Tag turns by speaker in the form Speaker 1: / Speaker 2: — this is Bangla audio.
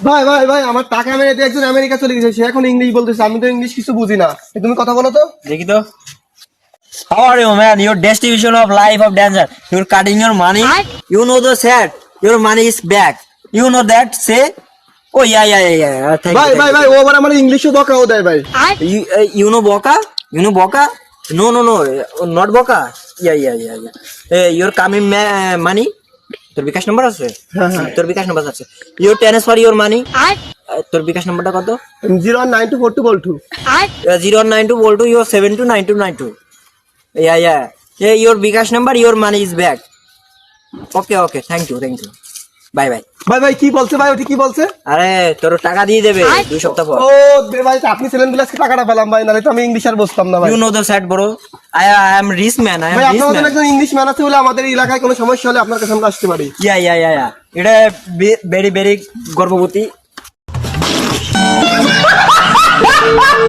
Speaker 1: ভাই ভাই ভাই আমার টাকা মেরে দিয়ে একজন আমেরিকা চলে গেছে, সে এখন ইংলিশ বলতেছে, আমি তো ইংলিশ কিছু বুঝি না। তুমি কথা বলো তো।
Speaker 2: দেখি তো। How are you, man? Your destination of life of danger. You're cutting your money. You know the sad. Your money is back. You know that. Say. Oh yeah. Thank
Speaker 1: ভাই
Speaker 2: you.
Speaker 1: ভাই ভাই ও আবার আমার ইংলিশও বকাও দেয় ভাই।
Speaker 2: You know Boca? You know Boca? No. Not Boca. Yeah. Your coming money. তোর বিকাশ নাম্বার আছে?
Speaker 1: হ্যাঁ।
Speaker 2: তোর বিকাশ নাম্বার আছে। You transfer your money. তোর বিকাশ নাম্বারটা কত?
Speaker 1: 019242
Speaker 2: 0192 your 729292. Yeah. Your Bikash number, your money is back. Okay. Thank you. Bye.
Speaker 1: ভাই ভাই কি বলছে ভাই, ওটি কি বলছে?
Speaker 2: আরে তোর টাকা দিয়ে দেবে 2 সপ্তাহ পর।
Speaker 1: ও ভাই আপনি ছিলেন বলে আজকে টাকাটা পেলাম ভাই, নাহলে তো আমি ইংলিশ আর বুঝতাম না ভাই।
Speaker 2: You know the sad bro. I am rich man.
Speaker 1: ভাই আপনার মতন একজন ইংলিশ ম্যান আছে বলে আমাদের এলাকায় কোনো সমস্যা হলে আপনার কাছে আমরা আসতে পারি।
Speaker 2: Yeah. এটা very গর্ভবতী।